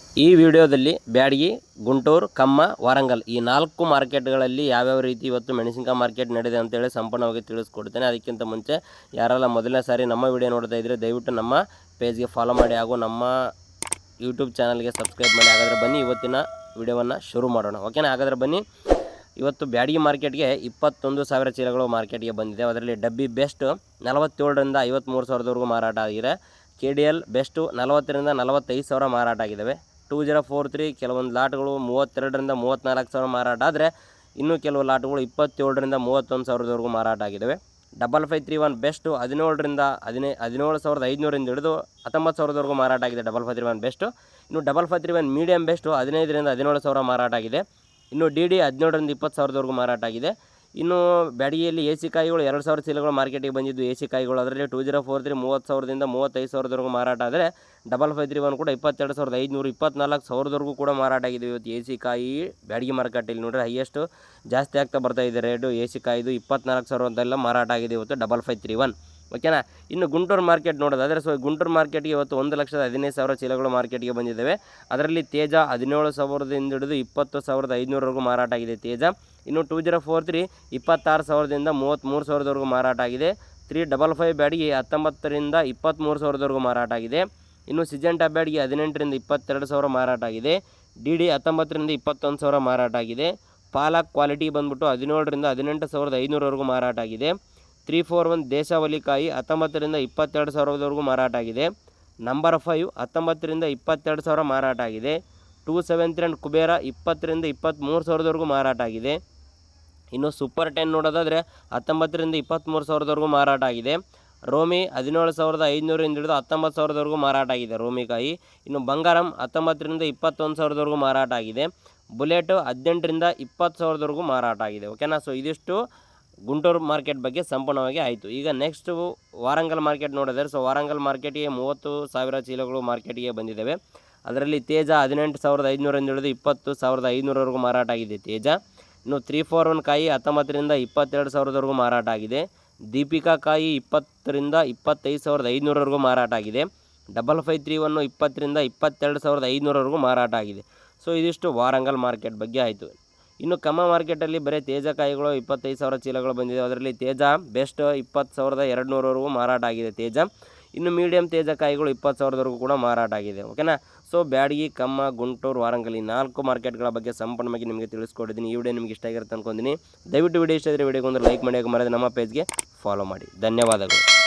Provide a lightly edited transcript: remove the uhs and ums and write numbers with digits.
ಈ ವಿಡಿಯೋದಲ್ಲಿ ಬ್ಯಾಡಗಿ, ಗುಂಟೂರು, ಕಮ್ಮ, ವಾರಂಗಲ್ ಈ 4 ಮಾರ್ಕೆಟ್ಗಳಲ್ಲಿ ಯಾವ್ಯಾವ ರೀತಿ ಇವತ್ತು ಮೆಣಸಿನಕಾಯಿ ಮಾರ್ಕೆಟ್ ನಡೆದಿದೆ ಅಂತೇಳಿ ಸಂಪೂರ್ಣವಾಗಿ ತಿಳಿಸ್ಕೊಡ್ತೇನೆ. ಅದಕ್ಕಿಂತ ಮುಂಚೆ ಯಾರೆಲ್ಲ ಮೊದಲನೇ ಸಾರಿ ನಮ್ಮ ವಿಡಿಯೋ ನೋಡ್ತಾ ಇದ್ದರೆ ದಯವಿಟ್ಟು ನಮ್ಮ ಪೇಜ್ಗೆ ಫಾಲೋ ಮಾಡಿ ಹಾಗೂ ನಮ್ಮ ಯೂಟ್ಯೂಬ್ ಚಾನಲ್ಗೆ ಸಬ್ಸ್ಕ್ರೈಬ್ ಮಾಡಿ. ಹಾಗಾದರೆ ಬನ್ನಿ ಇವತ್ತಿನ ವಿಡಿಯೋವನ್ನು ಶುರು ಮಾಡೋಣ. ಓಕೆನಾ? ಹಾಗಾದರೆ ಬನ್ನಿ. ಇವತ್ತು ಬ್ಯಾಡಗಿ ಮಾರ್ಕೆಟ್ಗೆ 21,000 ಚೀಲಗಳು ಮಾರ್ಕೆಟ್ಗೆ ಬಂದಿದೆ. ಅದರಲ್ಲಿ ಡಬ್ಬಿ ಬೆಸ್ಟ್ 47ರಿಂದ 53,000ವರೆಗೂ ಮಾರಾಟ ಆಗಿದೆ. KDL ಬೆಸ್ಟು 40ರಿಂದ 45,000 ಮಾರಾಟ ಆಗಿದ್ದಾವೆ. 2043 ಕೆಲವೊಂದು ಲಾಟ್ಗಳು 32ರಿಂದ 34,000 ಮಾರಾಟ ಆದರೆ ಇನ್ನೂ ಕೆಲವು ಲಾಟ್ಗಳು 27ರಿಂದ 31,000ವರೆಗೂ ಮಾರಾಟ ಆಗಿದ್ದಾವೆ. 5531 ಬೆಸ್ಟು 17ರಿಂದ 17,500ರಿಂದ ಹಿಡಿದು 19,000ವರೆಗೂ ಮಾರಾಟ ಆಗಿದೆ. 5531 ಬೆಸ್ಟು. ಇನ್ನು 5531 ಮೀಡಿಯಮ್ ಬೆಸ್ಟು 15ರಿಂದ 17,000 ಮಾರಾಟ ಆಗಿದೆ. ಇನ್ನು DD 17ರಿಂದ 20,000ವರೆಗೂ ಮಾರಾಟ ಆಗಿದೆ. ಇನ್ನು ಬ್ಯಾಡಗಿಯಲ್ಲಿ AC ಕಾಯಿಗಳು 2,000 ಚೀಲಗಳು ಮಾರ್ಕೆಟಿಗೆ ಬಂದಿದ್ದು AC ಕಾಯಿಗಳು. ಅದರಲ್ಲಿ 2043 30,000ದಿಂದ 35,000ವರೆಗೂ ಮಾರಾಟ ಆದರೆ 5531 ಕೂಡ 22,500 24,000ವರೆಗೂ ಕೂಡ ಮಾರಾಟ ಆಗಿದೆ. ಇವತ್ತು AC ಕಾಯಿ ಬ್ಯಾಡಗಿ ಮಾರ್ಕೆಟಲ್ಲಿ ನೋಡಿದ್ರೆ ಹೈಯೆಸ್ಟು ಜಾಸ್ತಿ ಆಗ್ತಾ ಬರ್ತಾ ಇದೆ ರೇಟು. AC ಕಾಯಿದು 24,000 ಅಂತೆಲ್ಲ ಮಾರಾಟ ಆಗಿದೆ ಇವತ್ತು 5531. ಓಕೆನಾ? ಇನ್ನು ಗುಂಟೂರು ಮಾರ್ಕೆಟ್ ನೋಡೋದಾದರೆ ಗುಂಟೂರು ಮಾರ್ಕೆಟ್ಗೆ ಇವತ್ತು 1,15,000 ಚೀಲಗಳು ಮಾರ್ಕೆಟ್ಗೆ ಬಂದಿದ್ದಾವೆ. ಅದರಲ್ಲಿ ತೇಜ 17,000ದಿಂದ ಹಿಡಿದು 20,500ವರೆಗೂ ಮಾರಾಟ ಆಗಿದೆ ತೇಜ. ಇನ್ನು 2043 26,000ದಿಂದ 33,000ವರೆಗೂ ಮಾರಾಟ ಆಗಿದೆ. 355 ಬ್ಯಾಡಗಿ 19ರಿಂದ 23,000ವರೆಗೂ ಮಾರಾಟ ಆಗಿದೆ. ಇನ್ನು ಸಿಜೆಂಟಾ ಬ್ಯಾಡಗಿ 18ರಿಂದ 22,000 ಮಾರಾಟ ಆಗಿದೆ. DD 19ರಿಂದ 21,000 ಮಾರಾಟ ಆಗಿದೆ. ಪಾಲಕ್ ಕ್ವಾಲಿಟಿ ಬಂದ್ಬಿಟ್ಟು 17ರಿಂದ 18,500ವರೆಗೂ ಮಾರಾಟ ಆಗಿದೆ. 341 ದೇಶಾವಲಿಕಾಯಿ 19ರಿಂದ 22,000ವರೆಗೂ ಮಾರಾಟ ಆಗಿದೆ. ನಂಬರ್ 5 19ರಿಂದ 22,000 ಮಾರಾಟ ಆಗಿದೆ. 273 ಕುಬೇರ 20ರಿಂದ 23,000ವರೆಗೂ ಮಾರಾಟ ಆಗಿದೆ. ಇನ್ನು ಸೂಪರ್ 10 ನೋಡೋದಾದರೆ 19ರಿಂದ 23,000ವರೆಗೂ ಮಾರಾಟ ಆಗಿದೆ. ರೋಮಿ 17,500ರಿಂದ ಹಿಡಿದು 19,000ವರೆಗೂ ಮಾರಾಟ ಆಗಿದೆ ರೋಮಿಕಾಯಿ. ಇನ್ನು ಬಂಗಾರಂ 19ರಿಂದ 21,000ವರೆಗೂ ಮಾರಾಟ ಆಗಿದೆ. ಬುಲೆಟು 18ರಿಂದ 20,000ವರೆಗೂ ಮಾರಾಟ ಆಗಿದೆ. ಓಕೆನಾ? ಇದಿಷ್ಟು ಗುಂಟೂರು ಮಾರ್ಕೆಟ್ ಬಗ್ಗೆ ಸಂಪೂರ್ಣವಾಗಿ ಆಯಿತು. ಈಗ ನೆಕ್ಸ್ಟು ವಾರಂಗಲ್ ಮಾರ್ಕೆಟ್ ನೋಡಿದರೆ ವಾರಂಗಲ್ ಮಾರ್ಕೆಟಿಗೆ 30,000 ಚೀಲಗಳು ಮಾರ್ಕೆಟಿಗೆ ಬಂದಿದ್ದಾವೆ. ಅದರಲ್ಲಿ ತೇಜ 18,500ರಿಂದ ಹಿಡಿದು 20,500ವರೆಗೂ ಮಾರಾಟ ಆಗಿದೆ ತೇಜ. ಇನ್ನು 341 ಕಾಯಿ 19ರಿಂದ 22,000ವರೆಗೂ ಮಾರಾಟ ಆಗಿದೆ. ದೀಪಿಕಾ ಕಾಯಿ 20ರಿಂದ 25,500ವರೆಗೂ ಮಾರಾಟ ಆಗಿದೆ. 5531 20ರಿಂದ 22,500ವರೆಗೂ ಮಾರಾಟ ಆಗಿದೆ. ಇದಿಷ್ಟು ವಾರಂಗಲ್ ಮಾರ್ಕೆಟ್ ಬಗ್ಗೆ ಆಯಿತು. ಇನ್ನು ಕಮ್ಮ ಮಾರ್ಕೆಟಲ್ಲಿ ಬರೀ ತೇಜ ಕಾಯಿಗಳು 25,000 ಚೀಲಗಳು ಬಂದಿದೆ. ಅದರಲ್ಲಿ ತೇಜ ಬೆಸ್ಟ್ 20,200ವರೆಗೂ ಮಾರಾಟ ಆಗಿದೆ ತೇಜ. ಇನ್ನು ಮೀಡಿಯಮ್ ತೇಜ ಕಾಯಿಗಳು 20,000ವರೆಗೂ ಕೂಡ ಮಾರಾಟ ಆಗಿದೆ. ಓಕೆನಾ? ಬ್ಯಾಡಗಿ, ಕಮ್ಮ, ಗುಂಟೂರು, ವಾರಂಗಲ್ ಈ 4 ಮಾರ್ಕೆಟ್ಗಳ ಬಗ್ಗೆ ಸಂಪೂರ್ಣವಾಗಿ ನಿಮಗೆ ತಿಳಿಸ್ಕೊಟ್ಟಿದ್ದೀನಿ. ಈ ವಿಡಿಯೋ ನಿಮಗೆ ಇಷ್ಟ ಆಗಿರುತ್ತೆ ಅಂದ್ಕೊಂಡಿದ್ದೀನಿ. ದಯವಿಟ್ಟು ವಿಡಿಯೋ ಇಷ್ಟ ಆದರೆ ವಿಡಿಯೋಗೊಂದು ಲೈಕ್ ಮಾಡಿ, ಮರೆಯದೆ ನಮ್ಮ ಪೇಜ್ಗೆ ಫಾಲೋ ಮಾಡಿ. ಧನ್ಯವಾದಗಳು.